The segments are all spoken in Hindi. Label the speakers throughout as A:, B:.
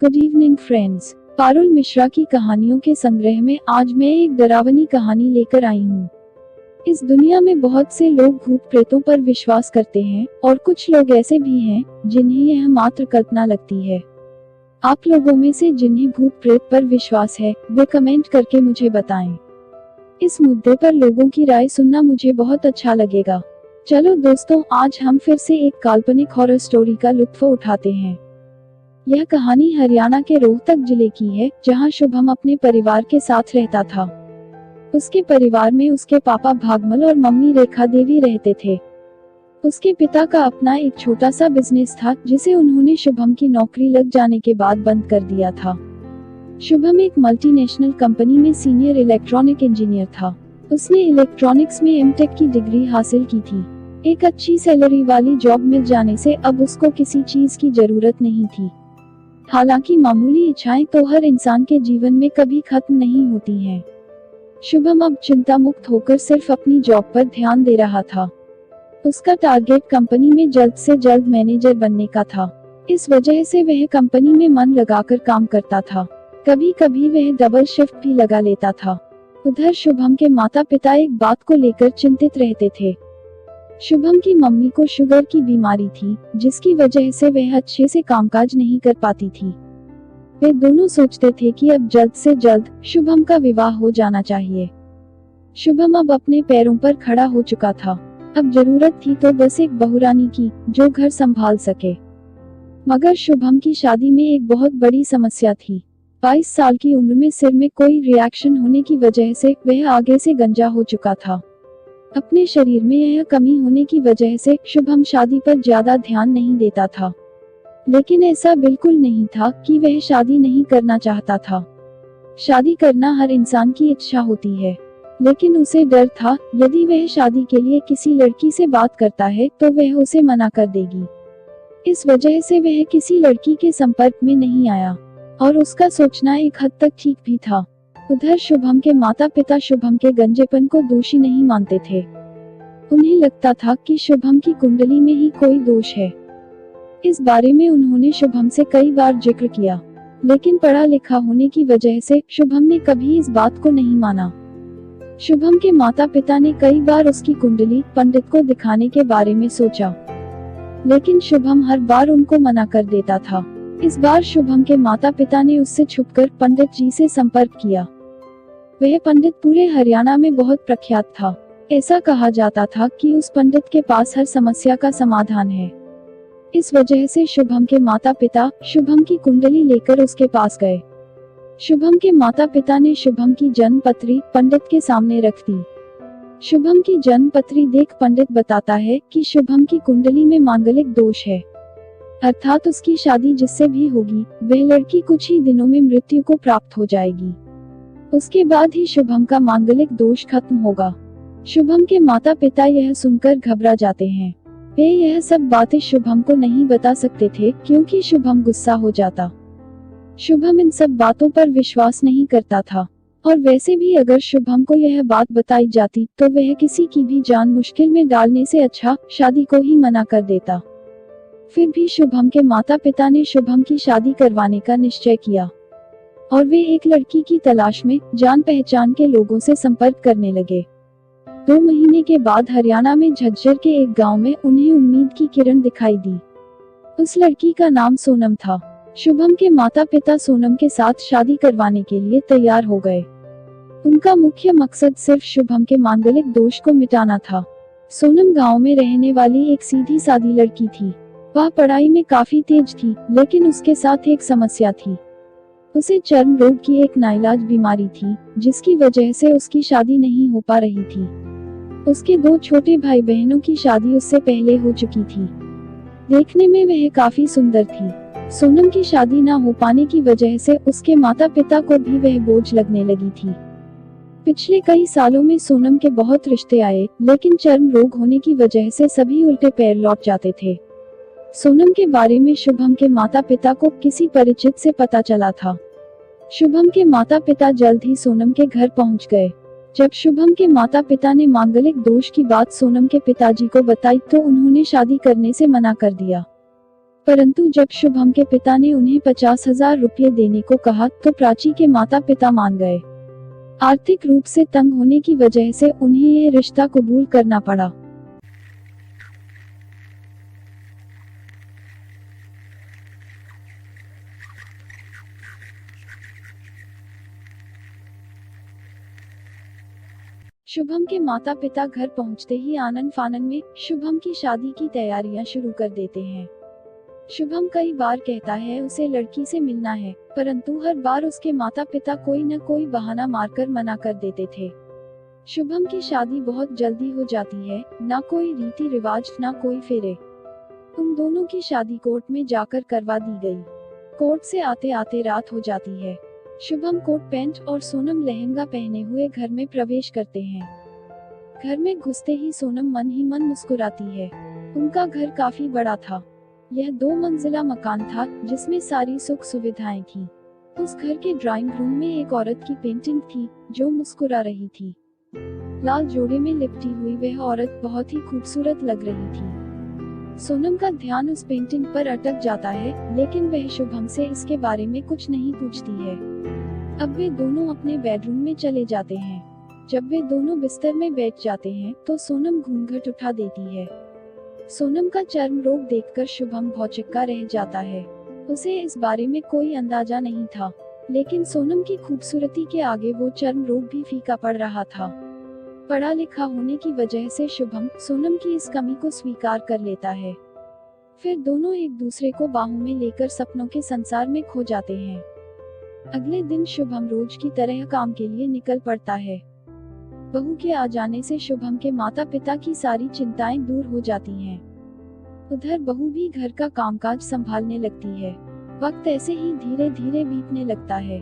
A: Good evening friends. Parul Mishra की कहानियों के संग्रह में आज मैं एक डरावनी कहानी लेकर आई हूँ। इस दुनिया में बहुत से लोग भूत प्रेतों पर विश्वास करते हैं और कुछ लोग ऐसे भी हैं जिन्हें यह मात्र कल्पना लगती है। आप लोगों में से जिन्हें भूत प्रेत पर विश्वास है वे कमेंट करके मुझे बताएं। इस मुद्दे पर लोगों की राय सुनना मुझे बहुत अच्छा लगेगा। चलो दोस्तों, आज हम फिर से एक काल्पनिक हॉरर स्टोरी का लुत्फ उठाते हैं। यह कहानी हरियाणा के रोहतक जिले की है, जहां शुभम अपने परिवार के साथ रहता था। उसके परिवार में उसके पापा भागमल और मम्मी रेखा देवी रहते थे। उसके पिता का अपना एक छोटा सा बिजनेस था, जिसे उन्होंने शुभम की नौकरी लग जाने के बाद बंद कर दिया था। शुभम एक मल्टीनेशनल कंपनी में सीनियर इलेक्ट्रॉनिक इंजीनियर था। उसने इलेक्ट्रॉनिक्स में एमटेक की डिग्री हासिल की थी। एक अच्छी सैलरी वाली जॉब मिल जाने से अब उसको किसी चीज की जरूरत नहीं थी। हालांकि मामूली इच्छाएं तो हर इंसान के जीवन में कभी खत्म नहीं होती हैं। शुभम अब चिंता मुक्त होकर सिर्फ अपनी जॉब पर ध्यान दे रहा था। उसका टारगेट कंपनी में जल्द से जल्द मैनेजर बनने का था। इस वजह से वह कंपनी में मन लगाकर काम करता था। कभी कभी वह डबल शिफ्ट भी लगा लेता था। उधर शुभम के माता पिता एक बात को लेकर चिंतित रहते थे। शुभम की मम्मी को शुगर की बीमारी थी, जिसकी वजह से वह अच्छे से कामकाज नहीं कर पाती थी। वे दोनों सोचते थे कि अब जल्द से जल्द शुभम का विवाह हो जाना चाहिए। शुभम अब अपने पैरों पर खड़ा हो चुका था। अब जरूरत थी तो बस एक बहुरानी की, जो घर संभाल सके। मगर शुभम की शादी में एक बहुत बड़ी समस्या थी। 22 साल की उम्र में सिर में कोई रिएक्शन होने की वजह से वह आगे से गंजा हो चुका था। अपने शरीर में यह कमी होने की वजह से शुभम शादी पर ज्यादा ध्यान नहीं देता था। लेकिन ऐसा बिल्कुल नहीं था कि वह शादी नहीं करना चाहता था। शादी करना हर इंसान की इच्छा होती है, लेकिन उसे डर था यदि वह शादी के लिए किसी लड़की से बात करता है तो वह उसे मना कर देगी। इस वजह से वह किसी लड़की के संपर्क में नहीं आया, और उसका सोचना एक हद तक ठीक भी था। उधर शुभम के माता पिता शुभम के गंजेपन को दोषी नहीं मानते थे। उन्हें लगता था कि शुभम की कुंडली में ही कोई दोष है। इस बारे में उन्होंने शुभम से कई बार जिक्र किया, लेकिन पढ़ा लिखा होने की वजह से शुभम ने कभी इस बात को नहीं माना। शुभम के माता पिता ने कई बार उसकी कुंडली पंडित को दिखाने के बारे में सोचा, लेकिन शुभम हर बार उनको मना कर देता था। इस बार शुभम के माता पिता ने उससे छुपकर पंडित जी से संपर्क किया। वह पंडित पूरे हरियाणा में बहुत प्रख्यात था। ऐसा कहा जाता था कि उस पंडित के पास हर समस्या का समाधान है। इस वजह से शुभम के माता पिता शुभम की कुंडली लेकर उसके पास गए। शुभम के माता पिता ने शुभम की जन्म पत्री पंडित के सामने रख दी। शुभम की जन्म पत्री देख पंडित बताता है कि शुभम की कुंडली में मांगलिक दोष है, अर्थात उसकी शादी जिससे भी होगी वह लड़की कुछ ही दिनों में मृत्यु को प्राप्त हो जाएगी। उसके बाद ही शुभम का मांगलिक दोष खत्म होगा। शुभम के माता पिता यह सुनकर घबरा जाते हैं। वे यह सब बातें शुभम को नहीं बता सकते थे, क्योंकि शुभम गुस्सा हो जाता। शुभम इन सब बातों पर विश्वास नहीं करता था, और वैसे भी अगर शुभम को यह बात बताई जाती तो वह किसी की भी जान मुश्किल में डालने से अच्छा शादी को ही मना कर देता। फिर भी शुभम के माता पिता ने शुभम की शादी करवाने का निश्चय किया, और वे एक लड़की की तलाश में जान पहचान के लोगों से संपर्क करने लगे। 2 महीने के बाद हरियाणा में झज्जर के एक गांव में उन्हें उम्मीद की किरण दिखाई दी। उस लड़की का नाम सोनम था। शुभम के माता पिता सोनम के साथ शादी करवाने के लिए तैयार हो गए। उनका मुख्य मकसद सिर्फ शुभम के मांगलिक दोष को मिटाना था। सोनम गांव में रहने वाली एक सीधी सादी लड़की थी। वह पढ़ाई में काफी तेज थी, लेकिन उसके साथ एक समस्या थी। उसे चर्म रोग की एक नाइलाज बीमारी थी, जिसकी वजह से उसकी शादी नहीं हो पा रही थी। उसके 2 छोटे भाई बहनों की शादी उससे पहले हो चुकी थी। देखने में वह काफी सुंदर थी। सोनम की शादी ना हो पाने की वजह से उसके माता पिता को भी वह बोझ लगने लगी थी। पिछले कई सालों में सोनम के बहुत रिश्ते आए, लेकिन चर्म रोग होने की वजह से सभी उल्टे पैर लौट जाते थे। सोनम के बारे में शुभम के माता पिता को किसी परिचित से पता चला था। शुभम के माता पिता जल्द ही सोनम के घर पहुंच गए। जब शुभम के माता पिता ने मांगलिक दोष की बात सोनम के पिताजी को बताई तो उन्होंने शादी करने से मना कर दिया। परंतु जब शुभम के पिता ने उन्हें 50,000 रुपये देने को कहा तो प्राची के माता पिता मान गए। आर्थिक रूप से तंग होने की वजह से उन्हें यह रिश्ता कबूल करना पड़ा। शुभम के माता पिता घर पहुंचते ही आनन फानन में शुभम की शादी की तैयारियां शुरू कर देते हैं। शुभम कई बार कहता है उसे लड़की से मिलना है, परंतु हर बार उसके माता पिता कोई न कोई बहाना मारकर मना कर देते थे। शुभम की शादी बहुत जल्दी हो जाती है, ना कोई रीति रिवाज ना कोई फेरे। उन दोनों की शादी कोर्ट में जाकर करवा दी गई। कोर्ट से आते आते रात हो जाती है। शुभम कोट पैंट और सोनम लहंगा पहने हुए घर में प्रवेश करते हैं। घर में घुसते ही सोनम मन ही मन मुस्कुराती है। उनका घर काफी बड़ा था। यह 2 मंजिला मकान था जिसमें सारी सुख सुविधाएं थी। उस घर के ड्राइंग रूम में एक औरत की पेंटिंग थी जो मुस्कुरा रही थी। लाल जोड़े में लिपटी हुई वह औरत बहुत ही खूबसूरत लग रही थी। सोनम का ध्यान उस पेंटिंग पर अटक जाता है, लेकिन वह शुभम से इसके बारे में कुछ नहीं पूछती है। अब वे दोनों अपने बेडरूम में चले जाते हैं। जब वे दोनों बिस्तर में बैठ जाते हैं तो सोनम घूंघट उठा देती है। सोनम का चर्म रोग देखकर शुभम भौचक्का रह जाता है। उसे इस बारे में कोई अंदाजा नहीं था, लेकिन सोनम की खूबसूरती के आगे वो चर्म रोग भी फीका पड़ रहा था। पढ़ा लिखा होने की वजह से शुभम सोनम की इस कमी को स्वीकार कर लेता है। फिर दोनों एक दूसरे को बाहों में लेकर सपनों के संसार में खो जाते हैं। अगले दिन शुभम रोज की तरह काम के लिए निकल पड़ता है। बहू के आ जाने से शुभम के माता पिता की सारी चिंताएं दूर हो जाती हैं। उधर बहू भी घर का कामकाज संभालने लगती है। वक्त ऐसे ही धीरे धीरे बीतने लगता है।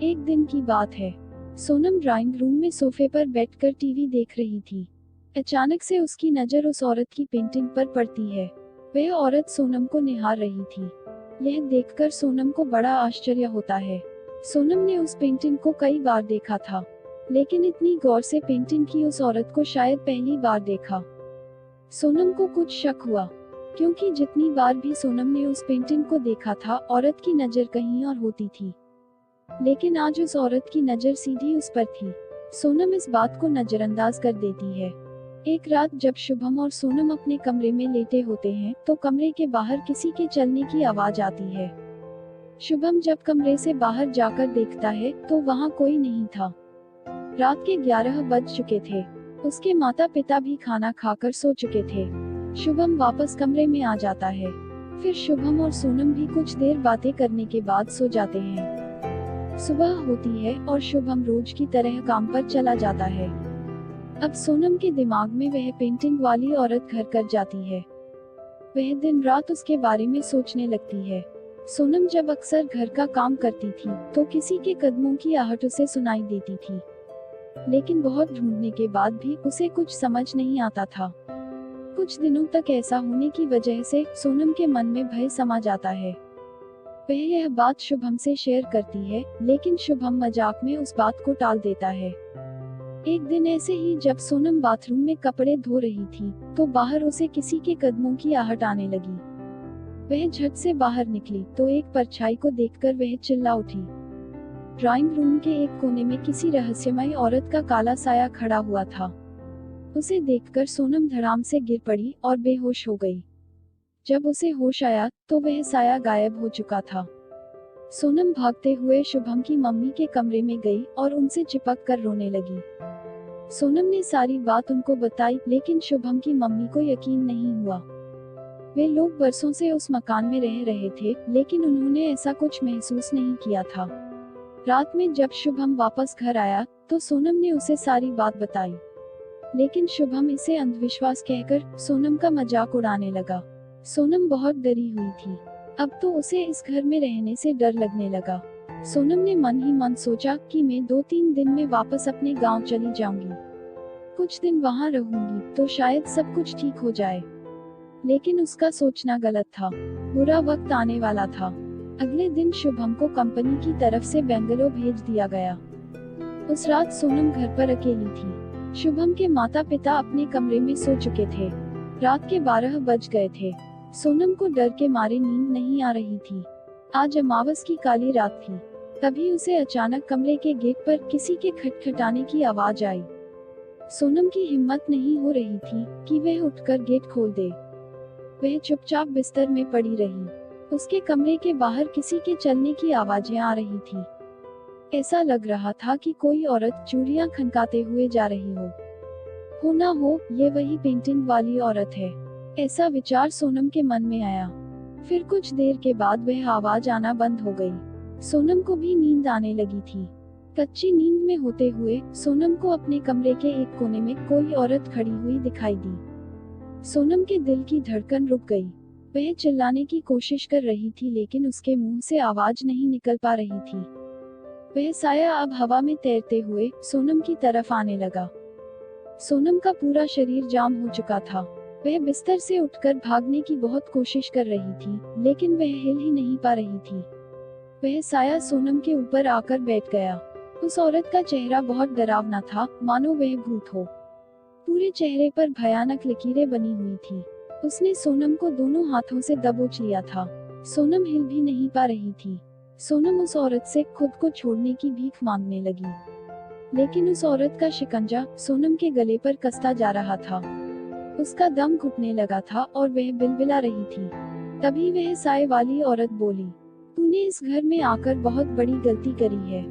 A: एक दिन की बात है, सोनम ड्राइंग रूम में सोफे पर बैठकर टीवी देख रही थी। अचानक से उसकी नजर उस औरत की पेंटिंग पर पड़ती है। वह औरत सोनम को निहार रही थी। यह देखकर सोनम को बड़ा आश्चर्य होता है। सोनम ने उस पेंटिंग को कई बार देखा था, लेकिन इतनी गौर से पेंटिंग की उस औरत को शायद पहली बार देखा। सोनम को कुछ शक हुआ, क्योंकि जितनी बार भी सोनम ने उस पेंटिंग को देखा था औरत की नजर कहीं और होती थी, लेकिन आज उस औरत की नजर सीधी उस पर थी। सोनम इस बात को नजरअंदाज कर देती है। एक रात जब शुभम और सोनम अपने कमरे में लेटे होते हैं तो कमरे के बाहर किसी के चलने की आवाज आती है। शुभम जब कमरे से बाहर जाकर देखता है तो वहाँ कोई नहीं था। रात के 11 बज चुके थे। उसके माता पिता भी खाना खाकर सो चुके थे। शुभम वापस कमरे में आ जाता है। फिर शुभम और सोनम भी कुछ देर बातें करने के बाद सो जाते हैं। सुबह होती है और शुभम रोज की तरह काम पर चला जाता है। अब सोनम के दिमाग में वह पेंटिंग वाली औरत घर कर जाती है। वह दिन रात उसके बारे में सोचने लगती है। सोनम जब अक्सर घर का काम करती थी तो किसी के कदमों की आहट उसे सुनाई देती थी, लेकिन बहुत ढूंढने के बाद भी उसे कुछ समझ नहीं आता था। कुछ दिनों तक ऐसा होने की वजह से सोनम के मन में भय समा जाता है। वह यह बात शुभम से शेयर करती है, लेकिन शुभम मजाक में उस बात को टाल देता है। एक दिन ऐसे ही जब सोनम बाथरूम में कपड़े धो रही थी तो बाहर उसे किसी के कदमों की आहट आने लगी। वह झट से बाहर निकली तो एक परछाई को देखकर वह चिल्ला उठी। ड्राइंग रूम के एक कोने में किसी रहस्यमय औरत का काला साया खड़ा हुआ था। उसे देखकर सोनम धड़ाम से गिर पड़ी और बेहोश हो गई। जब उसे होश आया तो वह साया गायब हो चुका था। सोनम भागते हुए शुभम की मम्मी के कमरे में गई और उनसे चिपक कर रोने लगी। सोनम ने सारी बात उनको बताई, लेकिन शुभम की मम्मी को यकीन नहीं हुआ। वे लोग बरसों से उस मकान में रह रहे थे, लेकिन उन्होंने ऐसा कुछ महसूस नहीं किया था। रात में जब शुभम वापस घर आया तो सोनम ने उसे सारी बात बताई, लेकिन शुभम इसे अंधविश्वास कहकर सोनम का मजाक उड़ाने लगा। सोनम बहुत डरी हुई थी। अब तो उसे इस घर में रहने से डर लगने लगा। सोनम ने मन ही मन सोचा कि मैं 2-3 दिन में वापस अपने गांव चली जाऊंगी। कुछ दिन वहां रहूंगी तो शायद सब कुछ ठीक हो जाए। लेकिन उसका सोचना गलत था। बुरा वक्त आने वाला था। अगले दिन शुभम को कंपनी की तरफ से बेंगलोर भेज दिया गया। उस रात सोनम घर पर अकेली थी। शुभम के माता पिता अपने कमरे में सो चुके थे। रात के 12 बज गए थे। सोनम को डर के मारे नींद नहीं आ रही थी। आज अमावस की काली रात थी। तभी उसे अचानक कमरे के गेट पर किसी के खटखटाने की आवाज आई। सोनम की हिम्मत नहीं हो रही थी कि वह उठकर गेट खोल दे। वह चुपचाप बिस्तर में पड़ी रही। उसके कमरे के बाहर किसी के चलने की आवाजें आ रही थी। ऐसा लग रहा था कि कोई औरत चूड़ियां खनकाते हुए जा रही हो ना हो ये वही पेंटिंग वाली औरत है। ऐसा विचार सोनम के मन में आया। फिर कुछ देर के बाद वह आवाज आना बंद हो गई। सोनम को भी नींद आने लगी थी। कच्ची नींद में होते हुए सोनम को अपने कमरे के एक कोने में कोई औरत खड़ी हुई दिखाई दी। सोनम के दिल की धड़कन रुक गई। वह चिल्लाने की कोशिश कर रही थी लेकिन उसके मुंह से आवाज नहीं निकल पा रही थी। वह साया अब हवा में तैरते हुए सोनम की तरफ आने लगा। सोनम का पूरा शरीर जाम हो चुका था। वह बिस्तर से उठकर भागने की बहुत कोशिश कर रही थी लेकिन वह हिल ही नहीं पा रही थी। वह साया सोनम के ऊपर आकर बैठ गया। उस औरत का चेहरा बहुत डरावना था, मानो वह भूत हो। पूरे चेहरे पर भयानक लकीरें बनी हुई थी। उसने सोनम को दोनों हाथों से दबोच लिया था। सोनम हिल भी नहीं पा रही थी। सोनम उस औरत से खुद को छोड़ने की भीख मांगने लगी, लेकिन उस औरत का शिकंजा सोनम के गले पर कसता जा रहा था। उसका दम घुटने लगा था और वह बिलबिला रही थी। तभी वह साए वाली औरत बोली, तूने इस घर में आकर बहुत बड़ी गलती करी है।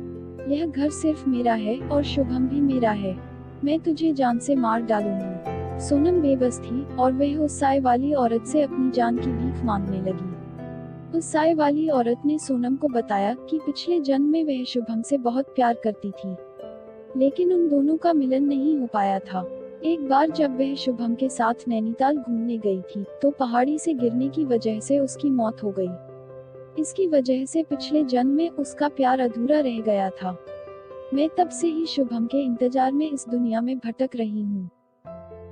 A: यह घर सिर्फ मेरा है और शुभम भी मेरा है। मैं तुझे जान से मार डालूंगी। सोनम बेबस थी और वह उस साए वाली औरत से अपनी जान की भीख मांगने लगी। उस साए वाली औरत ने सोनम को बताया कि पिछले जन्म में वह शुभम से बहुत प्यार करती थी, लेकिन उन दोनों का मिलन नहीं हो पाया था। एक बार जब वह शुभम के साथ नैनीताल घूमने गई थी तो पहाड़ी से गिरने की वजह से उसकी मौत हो गई। इसकी वजह से पिछले जन्म में उसका प्यार अधूरा रह गया था। मैं तब से ही शुभम के इंतजार में इस दुनिया में भटक रही हूँ।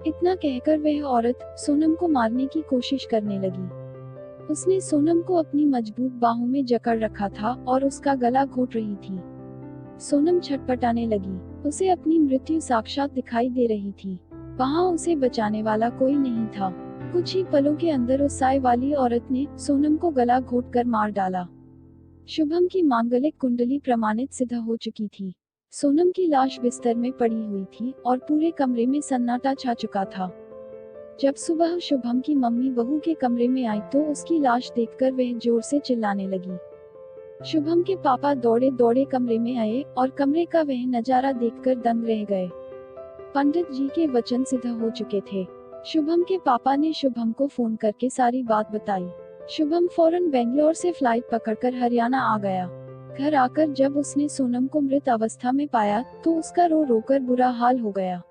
A: इतना कहकर वह औरत सोनम को मारने की कोशिश करने लगी। उसने सोनम को अपनी मजबूत बाहों में जकड़ रखा था और उसका गला घोट रही थी। सोनम छटपटाने लगी। उसे अपनी मृत्यु साक्षात दिखाई दे रही थी। वहाँ उसे बचाने वाला कोई नहीं था। कुछ ही पलों के अंदर उस साए वाली औरत ने सोनम को गला घोटकर मार डाला। शुभम की मांगलिक कुंडली प्रमाणित सिद्ध हो चुकी थी। सोनम की लाश बिस्तर में पड़ी हुई थी और पूरे कमरे में सन्नाटा छा चुका था। जब सुबह शुभम की मम्मी बहू के कमरे में आई तो उसकी लाश देखकर वह जोर से चिल्लाने लगी। शुभम के पापा दौड़े दौड़े कमरे में आए और कमरे का वह नजारा देखकर दंग रह गए। पंडित जी के वचन सिद्ध हो चुके थे। शुभम के पापा ने शुभम को फोन करके सारी बात बताई। शुभम फौरन बेंगलोर से फ्लाइट पकड़कर हरियाणा आ गया। घर आकर जब उसने सोनम को मृत अवस्था में पाया तो उसका रो रोकर बुरा हाल हो गया।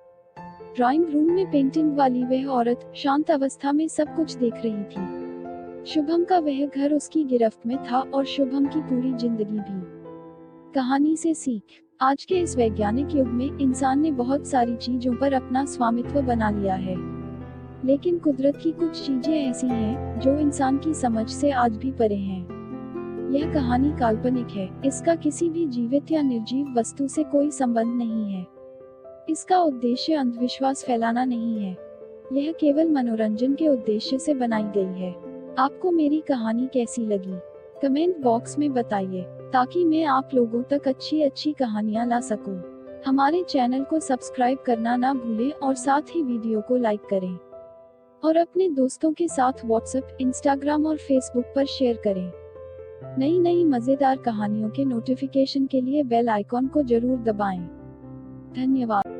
A: ड्राइंग रूम में पेंटिंग वाली वह औरत शांत अवस्था में सब कुछ देख रही थी। शुभम का वह घर उसकी गिरफ्त में था और शुभम की पूरी जिंदगी भी। कहानी से सीख। आज के इस वैज्ञानिक युग में इंसान ने बहुत सारी चीजों पर अपना स्वामित्व बना लिया है, लेकिन कुदरत की कुछ चीजें ऐसी हैं जो इंसान की समझ से आज भी परे हैं। यह कहानी काल्पनिक है। इसका किसी भी जीवित या निर्जीव वस्तु से कोई संबंध नहीं है। इसका उद्देश्य अंधविश्वास फैलाना नहीं है। यह केवल मनोरंजन के उद्देश्य से बनाई गई है। आपको मेरी कहानी कैसी लगी? कमेंट बॉक्स में बताइए ताकि मैं आप लोगों तक अच्छी अच्छी कहानियाँ ला सकूं। हमारे चैनल को सब्सक्राइब करना ना भूलें और साथ ही वीडियो को लाइक करें और अपने दोस्तों के साथ व्हाट्सएप, इंस्टाग्राम और फेसबुक पर शेयर करें। नई नई मजेदार कहानियों के नोटिफिकेशन के लिए बेल आइकॉन को जरूर दबाएं। धन्यवाद।